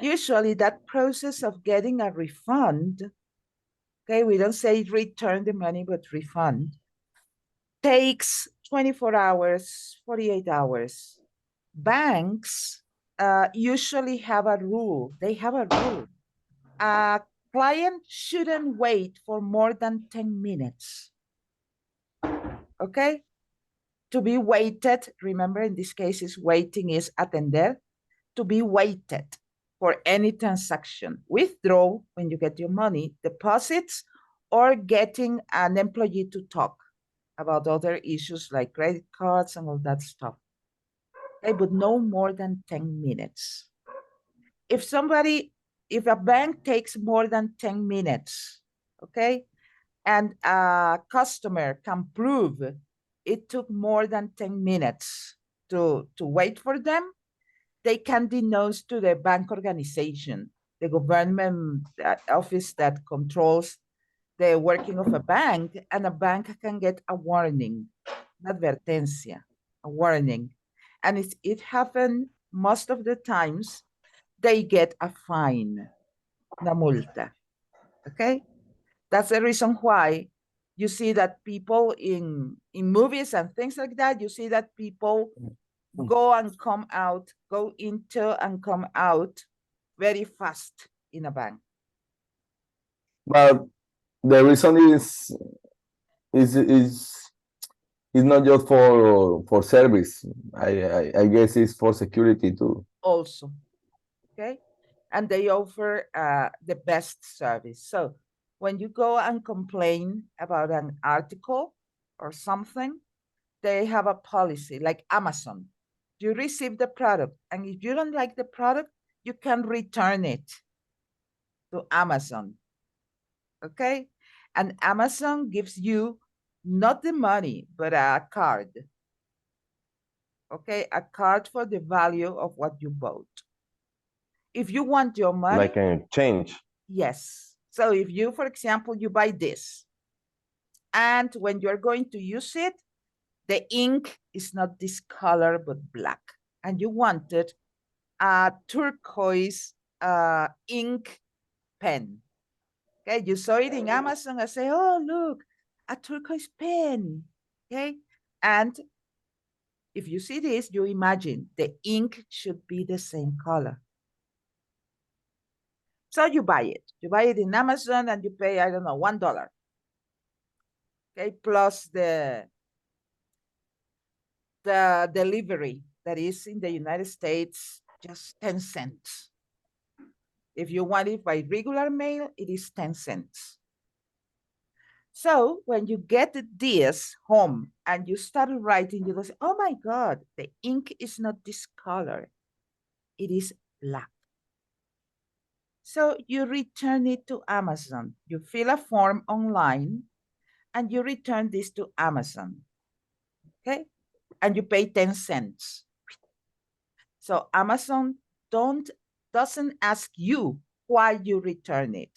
Usually that process of getting a refund, okay, we don't say return the money, but refund, takes 24 hours, 48 hours. Banks usually have a rule. They have a rule. A client shouldn't wait for more than 10 minutes. Okay? To be waited, remember in this case, is waiting is atender, to be waited for any transaction, withdraw when you get your money, deposits, or getting an employee to talk about other issues like credit cards and all that stuff. Okay, but no more than 10 minutes. If a bank takes more than 10 minutes, okay, and a customer can prove it took more than 10 minutes to wait for them, they can denounce to the bank organization, the government office that controls the working of a bank, and a bank can get a warning, advertencia, a warning. And it happens most of the times, they get a fine, una multa, okay? That's the reason why you see that people in movies and things like that, you see that people go and come out, go into and come out very fast in a bank. But the reason is is not just for service. I guess it's for security too. Also, okay? And they offer the best service. So when you go and complain about an article or something, they have a policy like Amazon. You receive the product, and if you don't like the product, you can return it to Amazon. Okay? And Amazon gives you not the money, but a card. Okay? A card for the value of what you bought. If you want your money, Like an exchange. yes. So if you, for example, you buy this, and when you're going to use it, the ink is not this color but black, and you wanted a turquoise ink pen. Okay, you saw it in Amazon and say, oh, look, a turquoise pen. Okay, and if you see this, you imagine the ink should be the same color. So you buy it. You buy it in Amazon and you pay, I don't know, $1. Okay, plus the delivery that is in the United States, just 10 cents. If you want it by regular mail, it is 10 cents. So when you get this home and you start writing, you go say, oh my God, the ink is not this color. It is black. So you return it to Amazon. You fill a form online and you return this to Amazon. Okay? And you pay 10 cents. So Amazon doesn't ask you why you return it.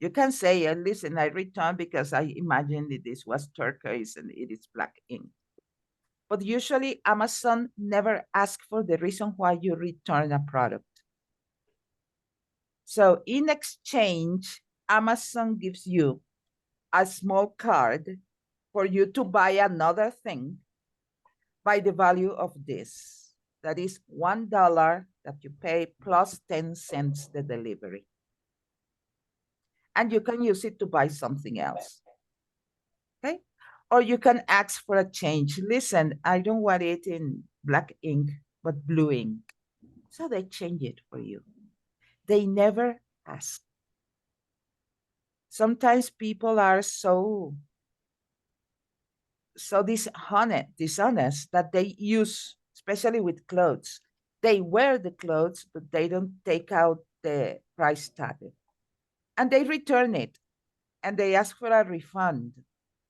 You can say, listen, I returned because I imagined that this was turquoise and it is black ink. But usually Amazon never asks for the reason why you return a product. So in exchange, Amazon gives you a small card for you to buy another thing by the value of this. That is $1 that you pay plus 10 cents the delivery. And you can use it to buy something else. Okay? Or you can ask for a change. Listen, I don't want it in black ink, but blue ink. So they change it for you. They never ask. Sometimes people are so dishonest that they use, especially with clothes. They wear the clothes, but they don't take out the price tag. And they return it and they ask for a refund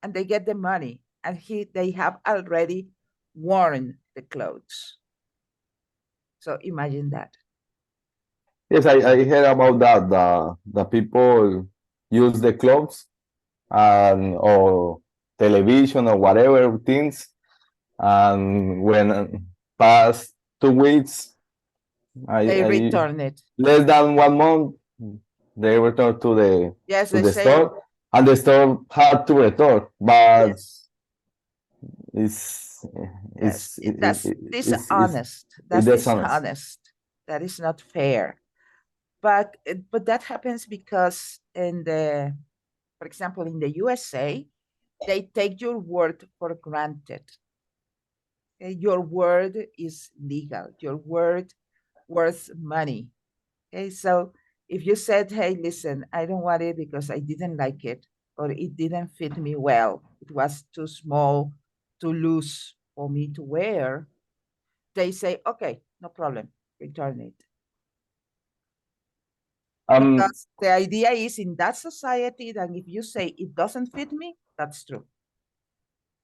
and they get the money and they have already worn the clothes. So imagine that. Yes, I heard about that. The people use the clothes and or television or whatever things, and when past 2 weeks They I return it. less than 1 month, they return Yes, to they the say store, and the store had to return, but yes. it's Yes, it's that's it's dishonest. it That's dishonest. dishonest. That is not fair. But that happens because for example, in the USA, they take your word for granted. Okay? Your word is legal. Your word worth money. Okay, so if you said, "Hey, listen, I don't want it because I didn't like it, or it didn't fit me well. It was too small, too loose for me to wear," they say, "Okay, no problem, return it." Um, Because the idea is in that society that if you say it doesn't fit me, that's true.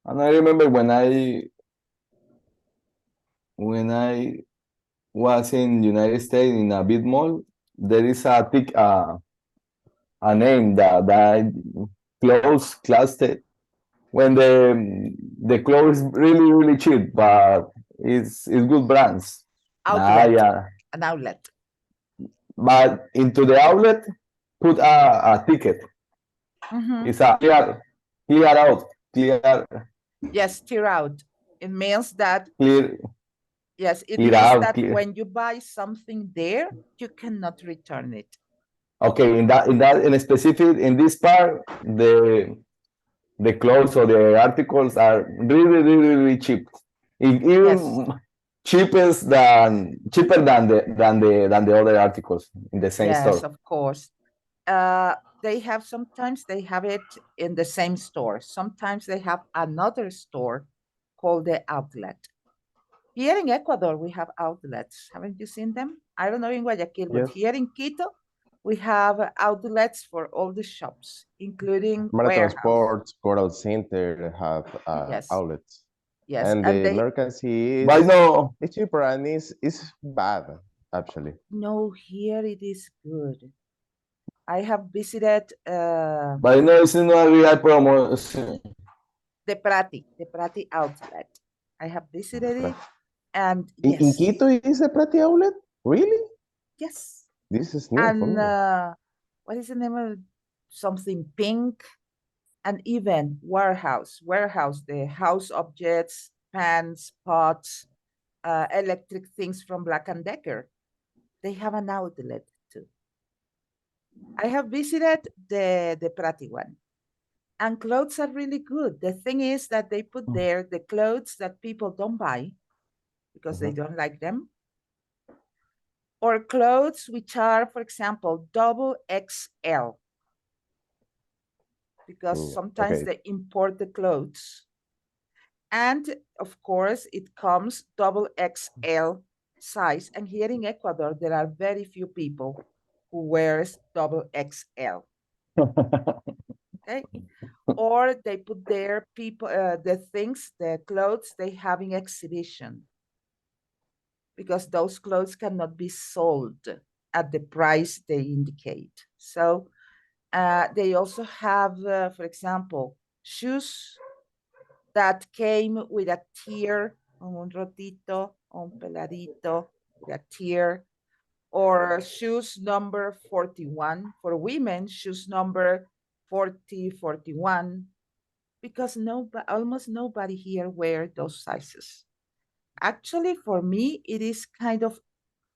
and I remember when I was in United States in a big mall, there is a name that clothes cluster when the clothes is really cheap, but it's good brands. Outlet, Yeah. an outlet. But into the outlet, put a ticket. Mhm. It's a clear out, Yes, tear out. It means that, clear, yes, it clear means out, that clear. when you buy something there, you cannot return it. Okay, in specific in this part, the clothes or the articles are really cheap. Yes, Even cheaper than the other articles in the same yes, store. of course. They have sometimes they have it in the same store. Sometimes they have another store called the outlet. Here in Ecuador, we have outlets. Haven't you seen them? I don't know in Guayaquil, but Yes. here in Quito, we have outlets for all the shops, including Marathon warehouse. Sports, Coral Center have Yes, outlets. yes, And and the they mercancy But no, is cheaper and is bad, actually. know here it is good. I have visited but no, it's not a real promotion. the Prati outlet. I have visited it, and In yes, Quito is a Prati outlet? Really? yes, This is new for and me. what is the name of something pink, and even warehouse, the house objects, pans, pots, electric things from Black and Decker. They have an outlet too. I have visited the Prati one, and clothes are really good. The thing is that they put there the clothes that people don't buy because they don't like them, or clothes which are, for example, double XL, because sometimes Okay. they import the clothes. And of course, it comes double XL size. And here in Ecuador, there are very few people who wears double XL. Okay. Or they put their people, the things, the clothes they have in exhibition, because those clothes cannot be sold at the price they indicate. So they also have, for example, shoes that came with a tear, un rotito, un peladito, with a tear, or shoes number 41 for women, shoes number 40, 41, because almost nobody here wear those sizes. Actually, for me, it is kind of,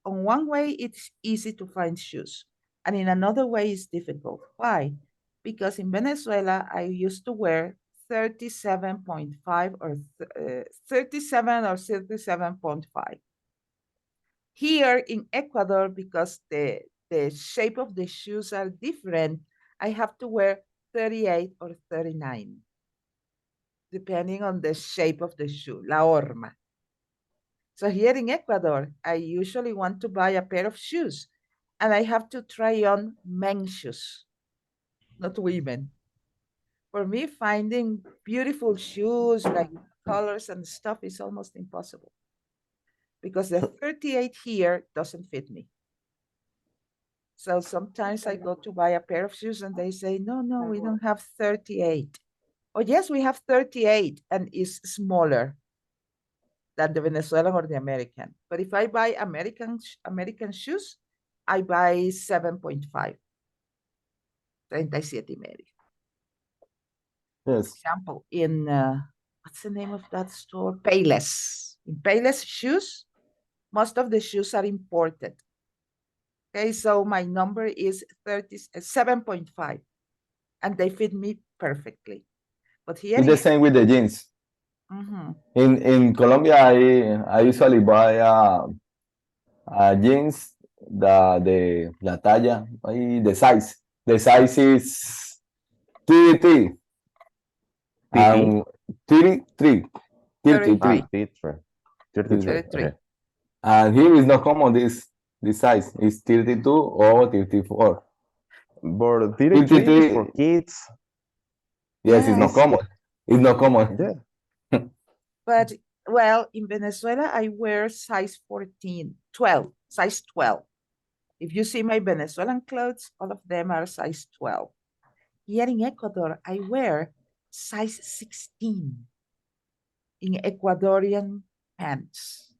on one way, it's easy to find shoes, and in another way, it's difficult. Why? Because in Venezuela, I used to wear 37.5 or 37 or 37.5. Here in Ecuador, because the shape of the shoes are different, I have to wear 38 or 39, depending on the shape of the shoe, la horma. So here in Ecuador, I usually want to buy a pair of shoes, and I have to try on men's shoes, not women. For me, finding beautiful shoes like colors and stuff is almost impossible because the 38 here doesn't fit me. So sometimes I go to buy a pair of shoes and they say, no, no, we don't have 38. Oh, yes, we have 38 and it's smaller. than the Venezuelan or the American. But if I buy American shoes, I buy 7.5, 37.5. Yes. Example, in what's the name of that store? Payless. In Payless shoes, most of the shoes are imported. Okay, so my number is 7.5, and they fit me perfectly. But here It's the same with the jeans. Mhm. In Colombia, I usually buy jeans, la talla, the size. The size is 33. TT? 33. 33. 33. 33. 33. Okay. And here is not common this size. It's 32 or 34. But 33 is 33. for kids. Yes, it's not Yes. common. It's not common. Yeah. But well, in Venezuela, I wear size 12, size 12. If you see my Venezuelan clothes, all of them are size 12. Here in Ecuador, I wear size 16 in Ecuadorian pants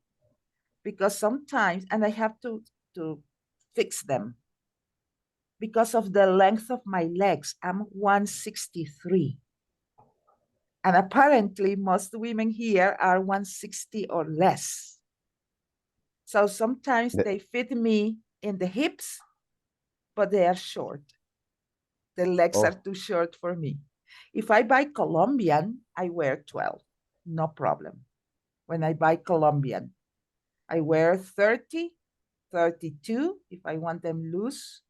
because sometimes, and I have to fix them because of the length of my legs. I'm 163. And apparently most women here are 160 or less. So sometimes they fit me in the hips, but they are short. The legs are too short for me. If I buy Colombian, I wear 12, no problem. When I buy Colombian, I wear 30, 32 if I want them loose,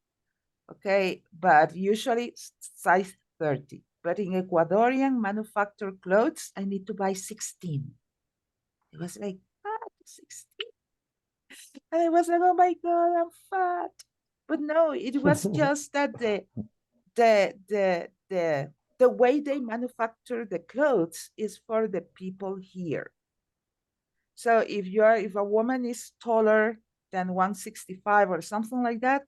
okay? But usually size 30. But in Ecuadorian manufactured clothes, I need to buy 16. It was like, 16. And I was like, oh my God, I'm fat. But no, it was just that the way they manufacture the clothes is for the people here. So if a woman is taller than 165 or something like that,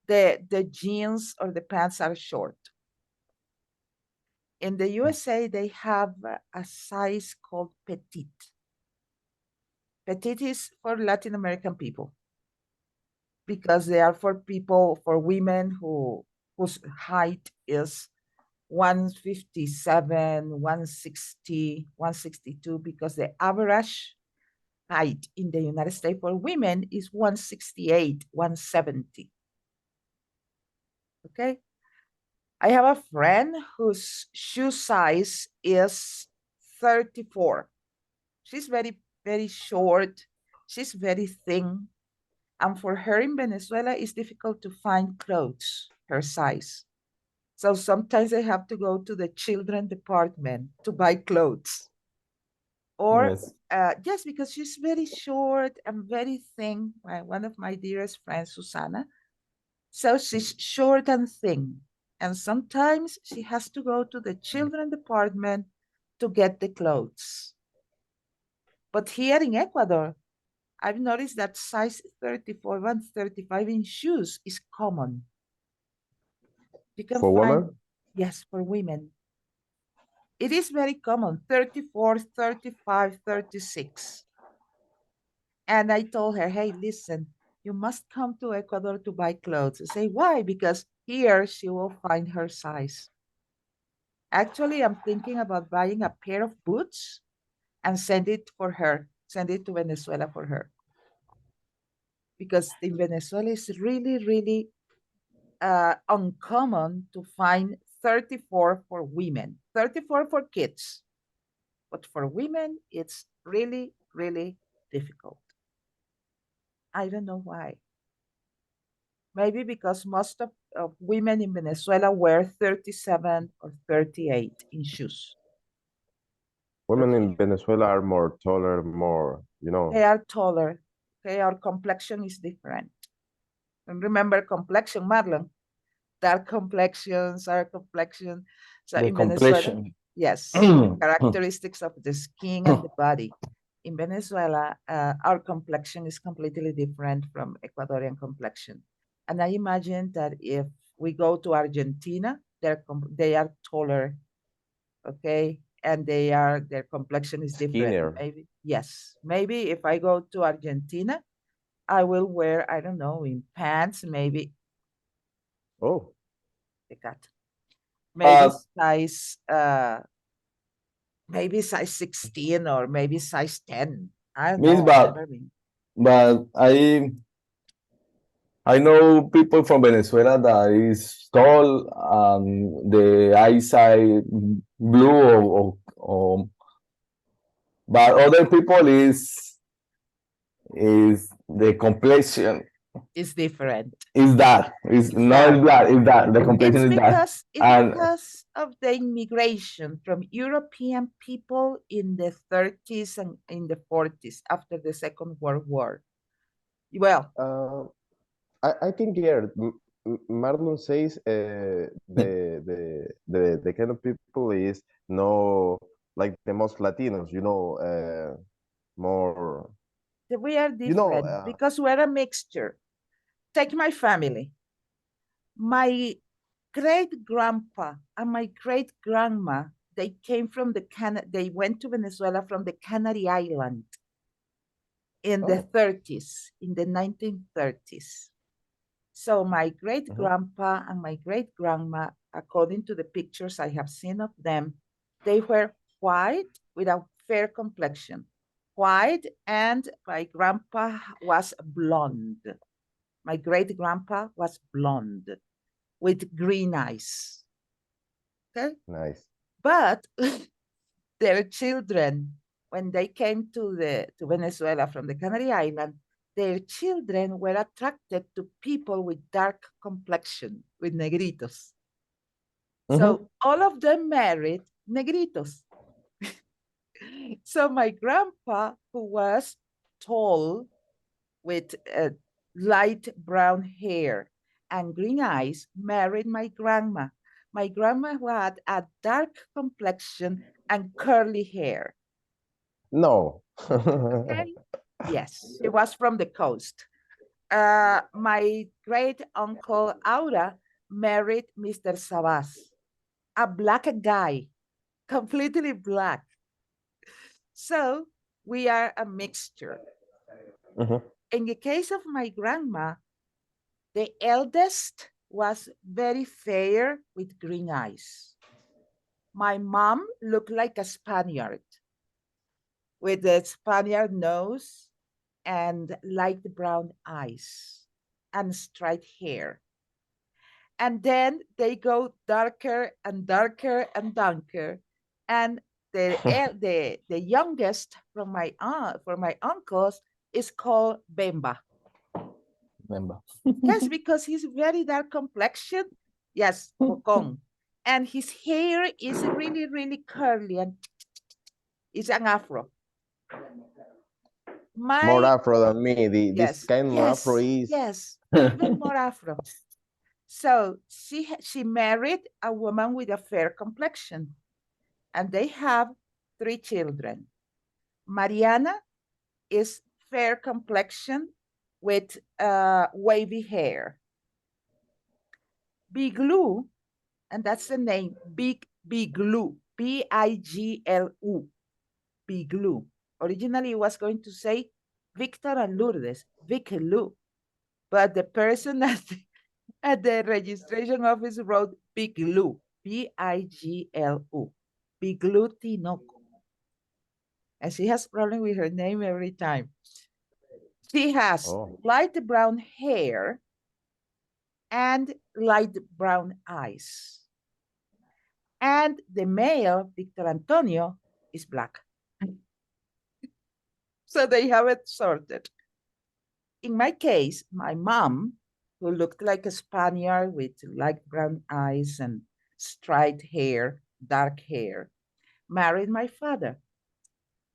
the jeans or the pants are short. In the USA, they have a size called petite. Petite is for Latin American people because they are for women whose height is 157, 160, 162, because the average height in the United States for women is 168, 170. Okay? I have a friend whose shoe size is 34. She's very, very short. She's very thin. And for her in Venezuela, it's difficult to find clothes her size. So sometimes I have to go to the children department to buy clothes. Or yes, because she's very short and very thin. One of my dearest friends, Susana. So she's short and thin. And sometimes she has to go to the children department to get the clothes. But here in Ecuador, I've noticed that size 34, 135 in shoes is common. You can For find, women? yes, for women. It is very common, 34, 35, 36. And I told her, hey, listen, you must come to Ecuador to buy clothes. I say, why? Because here she will find her size. Actually, I'm thinking about buying a pair of boots and send it for her, send it to Venezuela for her. Because in Venezuela, it's really, really uncommon to find 34 for women, 34 for kids. But for women, it's really, really difficult. I don't know why. Maybe because most of women in Venezuela wear 37 or 38 in shoes. Women in Venezuela are more taller, more, They are taller. Okay, our complexion is different. And remember complexion, Marlon. Dark complexions, our complexion. So The in Venezuela, complexion. yes, characteristics of the skin and the body. In Venezuela, our complexion is completely different from Ecuadorian complexion. And I imagine that if we go to Argentina, they are taller, okay? and their complexion is different. Skinnier. Maybe, yes. Maybe if I go to Argentina, I will wear, I don't know, in pants, maybe Oh, the cat. Maybe Uh, size 16 or maybe size 10. I don't Miss, know. I've never been. but I know people from Venezuela that is tall, the eyesight blue, but other people is the complexion It's different. is that is not That black, is that the complexion is that, it's and because of the immigration from European people in the 30s and in the 40s after the Second World War. Well, I think here Marlon says the kind of people is no like the most Latinos, more we are different because we're a mixture. Take my family. My great grandpa and my great grandma, they came from they went to Venezuela from the Canary Island in the 30s, in the 1930s. So my great grandpa and my great grandma, according to the pictures I have seen of them, they were white with a fair complexion. White, and my grandpa was blonde. My great grandpa was blonde with green eyes. Okay? nice. But their children, when they came to Venezuela from the Canary Island, their children were attracted to people with dark complexion, with negritos. So all of them married negritos. So my grandpa, who was tall with light brown hair and green eyes, married my grandma. My grandma had a dark complexion and curly hair. No. Okay? Yes, she was from the coast. My great uncle Aura married Mr. Sabas, a black guy, completely black. So we are a mixture. In the case of my grandma, the eldest was very fair with green eyes. My mom looked like a Spaniard with a Spaniard nose and light brown eyes and straight hair. And then they go darker and darker and darker. And the youngest from my uncles is called Bemba. Bemba. Yes, because he's very dark complexion. Yes, Bocón. And his hair is really, really curly and it's an afro. More afro than me. This kind of afro is even more afro. So she married a woman with a fair complexion, and they have 3 children. Mariana is fair complexion with wavy hair. Biglu, and that's the name, Biglu, Biglu, Biglu. Originally, it was going to say Victor and Lourdes, Biglu, but the person at the registration office wrote Biglu, Biglu, Biglu Tinoco. And she has problem with her name every time. She has light brown hair and light brown eyes. And the male, Victor Antonio, is black. So they have it sorted. In my case, my mom, who looked like a Spaniard with light brown eyes and straight hair, dark hair, married my father.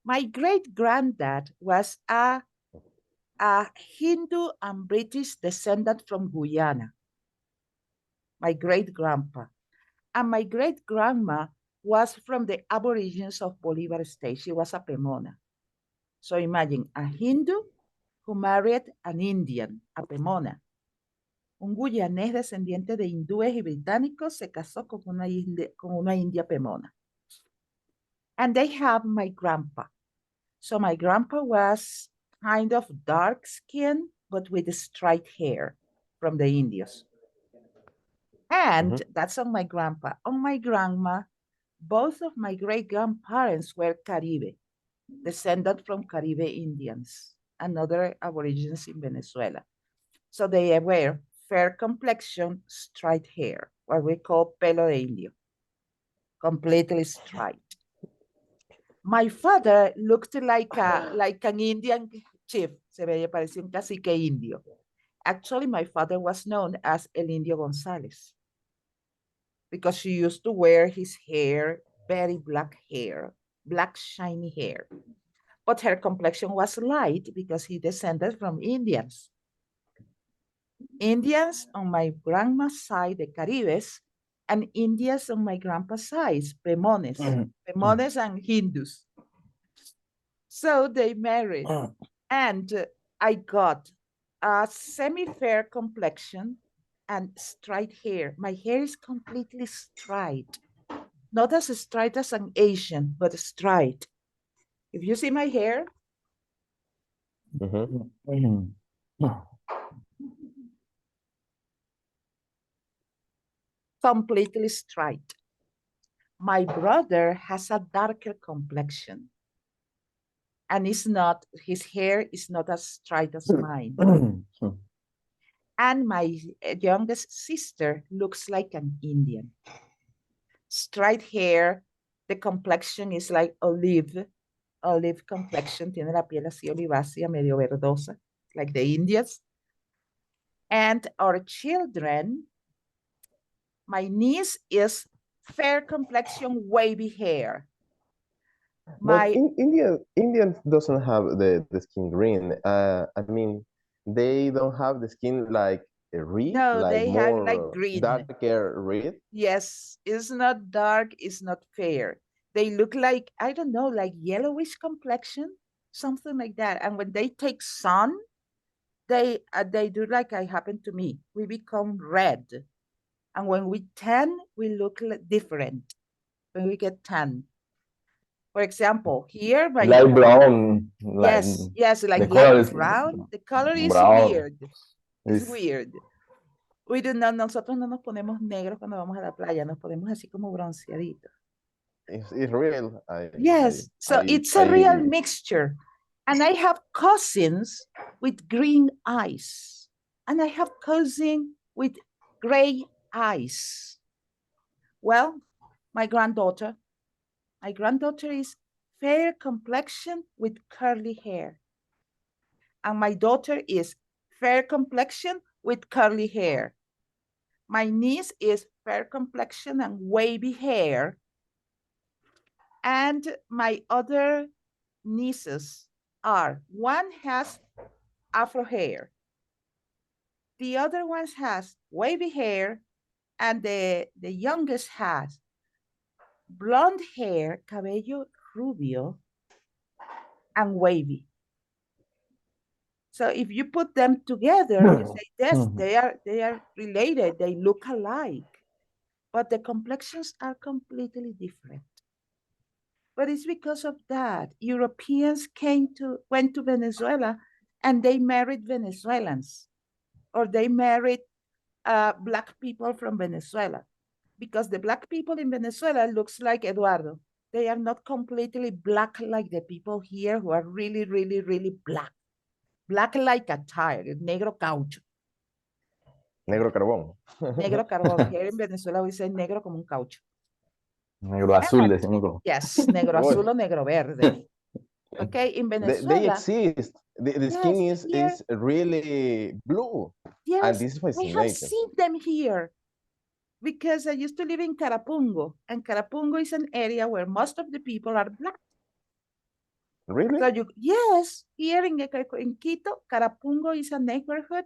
My great-granddad was a Hindu and British descendant from Guyana, my great-grandpa. And my great-grandma was from the Aborigines of Bolivar State. She was a Pemona. So imagine a Hindu who married an Indian, a Pemona. Un guyanés descendiente de hindúes y británicos se casó con una india Pemona. And they have my grandpa. So my grandpa was kind of dark skin, but with straight hair from the Indios. And that's on my grandpa. On my grandma, both of my great grandparents were Caribe, descended from Caribe Indians and other aborigines in Venezuela. So they were fair complexion, straight hair, what we call pelo de indio, completely straight. My father looked like an Indian chief, se veía, parecía un cacique indio. Actually, my father was known as El Indio González because she used to wear his hair, very black hair, black shiny hair. But her complexion was light because he descended from Indians. Indians on my grandma's side, the Caribes, and Indians on my grandpa's side, Pemones, Pemones and Hindus. So they married, and I got a semi-fair complexion and straight hair. My hair is completely straight, not as straight as an Asian, but straight. If you see my hair, completely straight. My brother has a darker complexion, and his hair is not as straight as mine. And my youngest sister looks like an Indian. Straight hair, the complexion is like olive complexion, tiene la piel así olivácea, medio verdosa, like the Indians. And our children, my niece is fair complexion, wavy hair. But Indians doesn't have the skin green. I mean, they don't have the skin like a red, No, like they have like more green. darker red. Yes, it's not dark, it's not fair. They look like, I don't know, like yellowish complexion, something like that. And when they take sun, they do like I happened to me. We become red. And when we tan, we look different when we get tan. For example, here by Light brown. yes, like the color light is brown. The color is brown. weird. It's weird. We do not, nosotros no nos ponemos negros cuando vamos a la playa, nos ponemos así como bronceaditos. It's real. Yes, so it's a real mixture. And I have cousins with green eyes. And I have cousins with gray eyes. Well, my granddaughter is fair complexion with curly hair. And my daughter is fair complexion with curly hair. My niece is fair complexion and wavy hair. And my other nieces are, one has afro hair, the other one has wavy hair, and the youngest has blonde hair, cabello rubio, and wavy. So if you put them together, you say, yes, they are related, they look alike, but the complexions are completely different. But it's because of that. Europeans went to Venezuela and they married Venezuelans, or they married Black people from Venezuela, because the Black people in Venezuela looks like Eduardo. They are not completely black like the people here who are really, really, really black. Black like a tire, negro caucho. Negro carbón. Negro carbón. Here in Venezuela we say negro como un caucho. Negro azul, decimos. Yes, negro azul o negro verde. Okay, in Venezuela. They exist. The skin is really blue. Yes, and this is fascinating. I have seen them here because I used to live in Carapungo, and Carapungo is an area where most of the people are black. Really? So yes, here in Quito, Carapungo is a neighborhood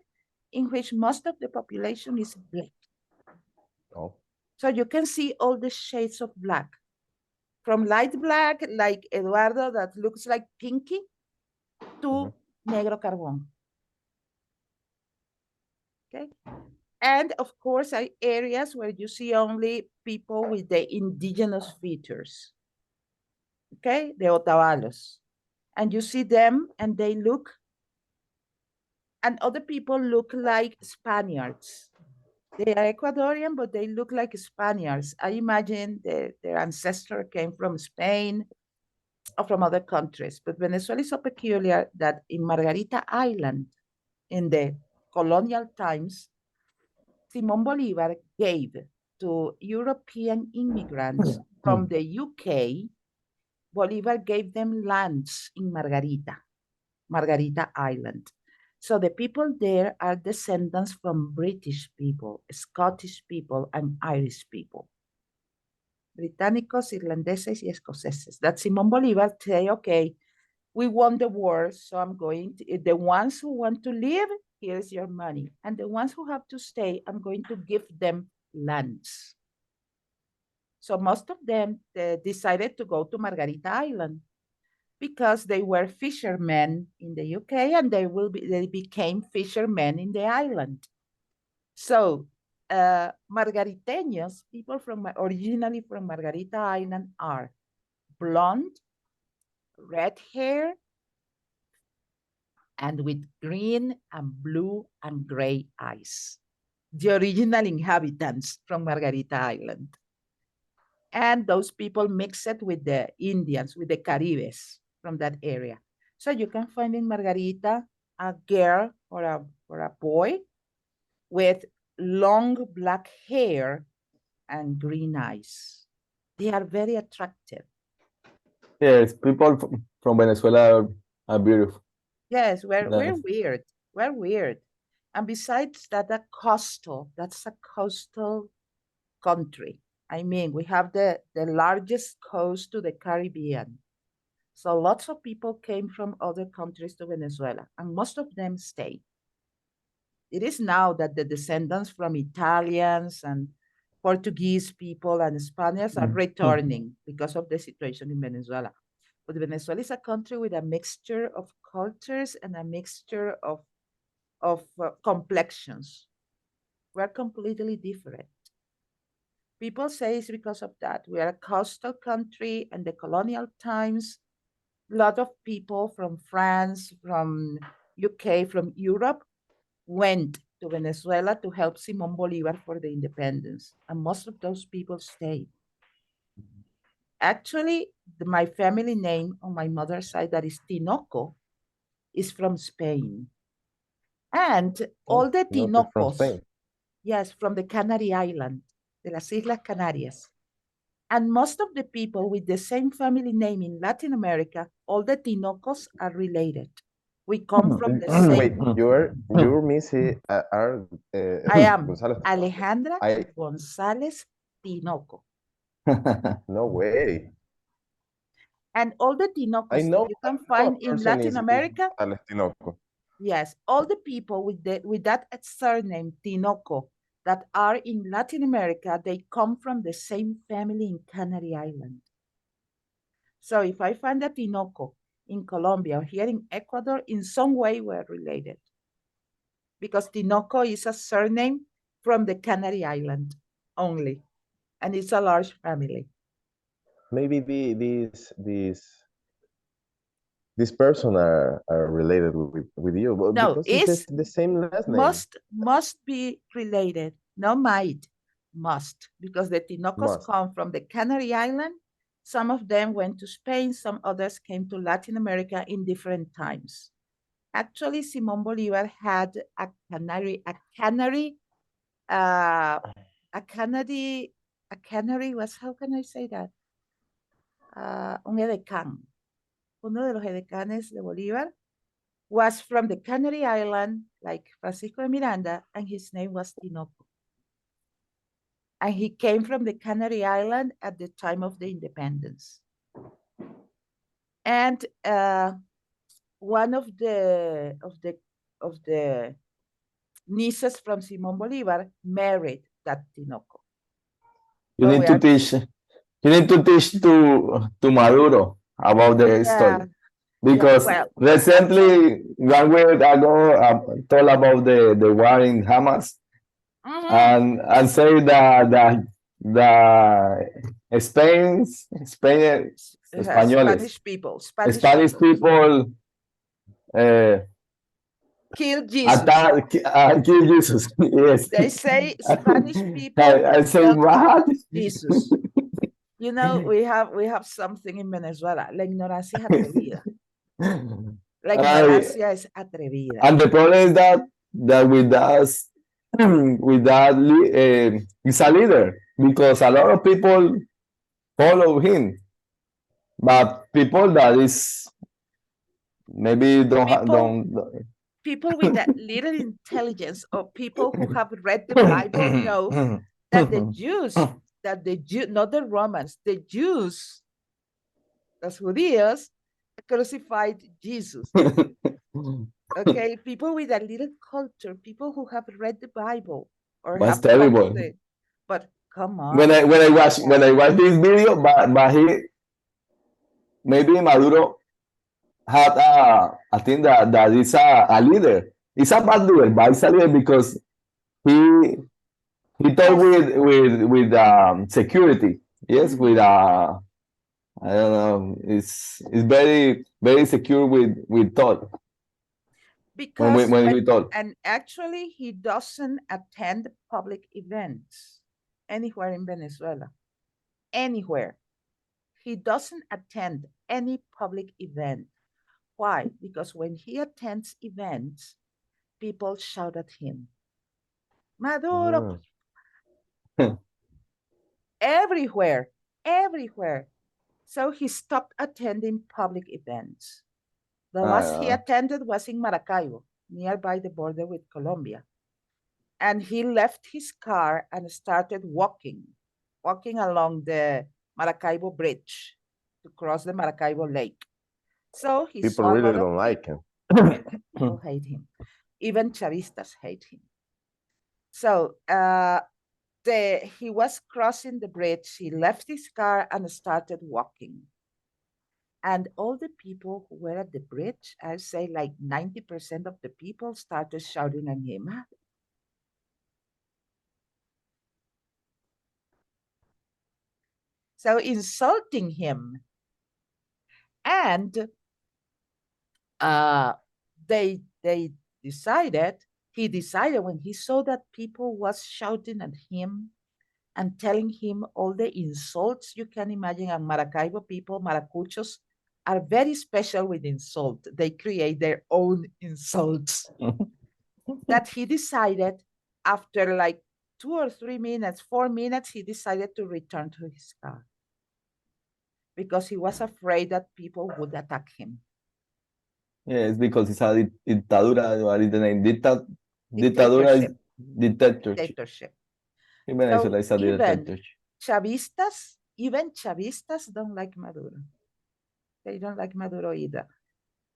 in which most of the population is black. Oh. So you can see all the shades of black, from light black, like Eduardo, that looks like pinky, to negro carbón. Okay. And of course, areas where you see only people with the indigenous features. okay, the Otavalos. And you see them and they look, and other people look like Spaniards. They are Ecuadorian, but they look like Spaniards. I imagine their ancestor came from Spain or from other countries. But Venezuela is so peculiar that in Margarita Island, in the colonial times, Simon Bolivar gave to European immigrants from the UK, Bolivar gave them lands in Margarita Island. So the people there are descendants from British people, Scottish people, and Irish people. Británicos, irlandeses, y escoceses. That Simon Bolivar say, okay, we won the war, so I'm going to, the ones who want to live, here's your money. And the ones who have to stay, I'm going to give them lands. So most of them decided to go to Margarita Island because they were fishermen in the UK and they became fishermen in the island. So Margariteños, people originally from Margarita Island, are blonde, red hair, and with green and blue and gray eyes. The original inhabitants from Margarita Island. And those people mixed with the Indians, with the Caribes from that area. So you can find in Margarita a girl or a boy with long black hair and green eyes. They are very attractive. Yes, people from Venezuela are beautiful. Yes, we're weird. We're weird. And besides that, that's a coastal country. I mean, we have the largest coast to the Caribbean. So lots of people came from other countries to Venezuela, and most of them stayed. It is now that the descendants from Italians and Portuguese people and Spaniards are returning because of the situation in Venezuela. But Venezuela is a country with a mixture of cultures and a mixture of complexions. We're completely different. People say it's because of that. We are a coastal country, and the colonial times, a lot of people from France, from UK, from Europe went to Venezuela to help Simon Bolivar for the independence. And most of those people stayed. Actually, my family name on my mother's side, that is Tinoco, is from Spain. And all the Tinocos, yes, from the Canary Island, de las Islas Canarias. And most of the people with the same family name in Latin America, all the Tinocos are related. We come from the same. Wait, you're Missy I am Alejandra González Tinoco. No way. And all the Tinocos you can find in Latin America. Tinoco. Yes, all the people with that surname Tinoco that are in Latin America, they come from the same family in Canary Island. So if I find a Tinoco in Colombia or here in Ecuador, in some way we're related. Because Tinoco is a surname from the Canary Island only, and it's a large family. Maybe this person are related with you, but no, because it's the same last name. Must be related. No, might, must, because the Tinocos come from the Canary Island. Some of them went to Spain, some others came to Latin America in different times. Actually, Simon Bolivar had a canary was, how can I say that? Un edecán. Uno de los edecanes de Bolívar was from the Canary Island, like Francisco de Miranda, and his name was Tinoco. And he came from the Canary Island at the time of the independence. And one of the nieces from Simon Bolivar married that Tinoco. You need to teach to Maduro about the story. Because recently, 1 week ago, told about the war in Hamas, and say that Spain Españoles. Spanish people kill Jesus. Kill Jesus. Yes. They say Spanish people I say what? Jesus. You know, we have something in Venezuela. La ignorancia es atrevida. La ignorancia es atrevida. And the problem is that with us, with that, he's a leader because a lot of people follow him, but people that is maybe people with that little intelligence, or people who have read the Bible, know that the Jews, not the Romans, the Jews, los judíos, crucified Jesus. Okay, people with a little culture, people who have read the Bible or That's have terrible. But come on. When I watch this video, but he maybe Maduro had a thing that is a leader. It's a bad leader, but it's a leader because he talked with security. Yes, with I don't know. It's very very secure with thought. Because when he thought. And actually he doesn't attend public events anywhere in Venezuela. Anywhere. He doesn't attend any public event. Why? Because when he attends events, people shout at him, Maduro. Everywhere. So he stopped attending public events. The last he attended was in Maracaibo, nearby the border with Colombia. And he left his car and started walking along the Maracaibo Bridge to cross the Maracaibo Lake. So people really don't like him. People hate him. Even Chavistas hate him. So he was crossing the bridge. He left his car and started walking. And all the people who were at the bridge, I say like 90% of the people started shouting at him. So insulting him. And he decided when he saw that people was shouting at him and telling him all the insults you can imagine. And Maracaibo people, Maracuchos, are very special with insult. They create their own insults. That he decided after like 2 or 3 minutes, 4 minutes, he decided to return to his car because he was afraid that people would attack him. Yeah, it's because it's a dictadura. What is the name? Dictadura is dictatorship. In Venezuela, it's a dictatorship. Even Chavistas don't like Maduro. They don't like Maduro either.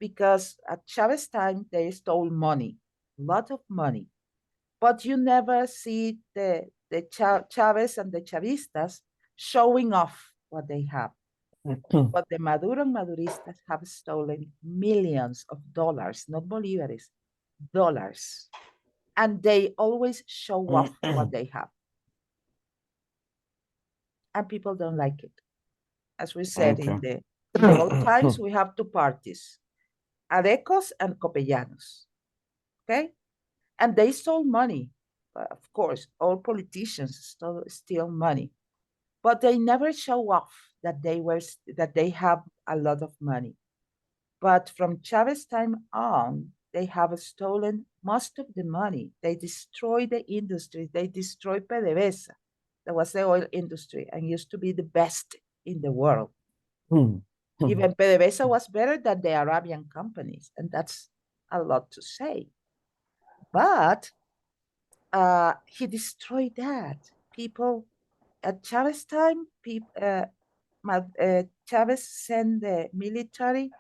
Because at Chavez time, they stole money, a lot of money. But you never see the Chavez and the Chavistas showing off what they have. But the Maduro and Maduristas have stolen millions of dollars, not bolívares, dollars. And they always show off what they have. And people don't like it. As we said, in the old times, we have 2 parties, Adecos and Copellanos. Okay? And they stole money. Of course, all politicians steal money. But they never show off that they have a lot of money. But from Chavez time on, they have stolen most of the money. They destroyed the industry. They destroyed PDVSA. That was the oil industry and used to be the best in the world. Even PDVSA was better than the Arabian companies, and that's a lot to say. But he destroyed that. People at Chavez time, Chavez sent the military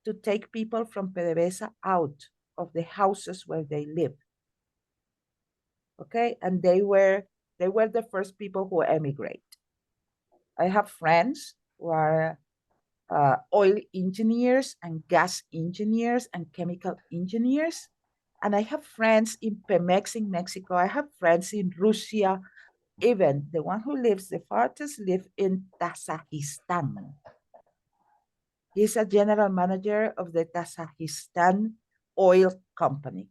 to take people from PDVSA out of the houses where they live. Okay, and they were the first people who emigrate. I have friends who are oil engineers and gas engineers and chemical engineers. And I have friends in Pemex in Mexico. I have friends in Russia. Even the one who lives the farthest live in Tajikistan. He's a general manager of the Kazakhstan oil company.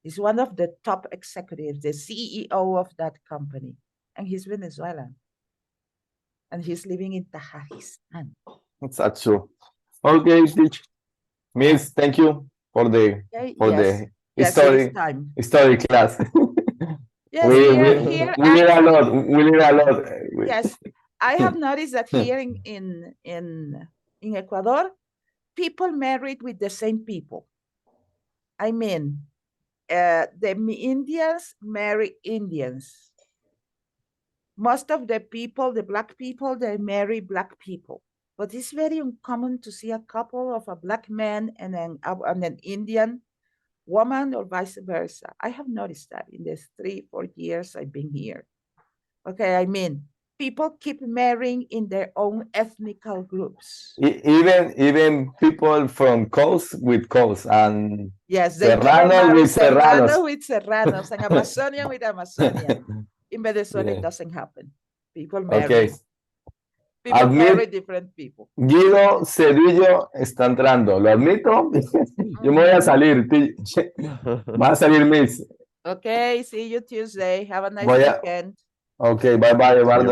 He's one of the top executives, the CEO of that company, and he's Venezuelan. And he's living in Tajikistan. That's true. Okay, teacher. Miss, thank you for the history class. Yes, we learn a lot. We learn a lot. Yes, I have noticed that here in Ecuador, people married with the same people. I mean, the Indians marry Indians. Most of the people, the Black people, they marry Black people. But it's very uncommon to see a couple of a Black man and an Indian woman or vice versa. I have noticed that in the 3-4 years I've been here. Okay, I mean, people keep marrying in their own ethnical groups. Even people from coast with coast and yes, they Serrano with Serranos. with Serranos and Amazonian with Amazonian. In Venezuela, it doesn't happen. People marry. Okay. People marry different people. Guido Cedillo está entrando. ¿Lo admito? Yo me voy a salir. Va a salir Miss. Okay, see you Tuesday. Have a nice weekend. Okay, bye bye, Eduardo.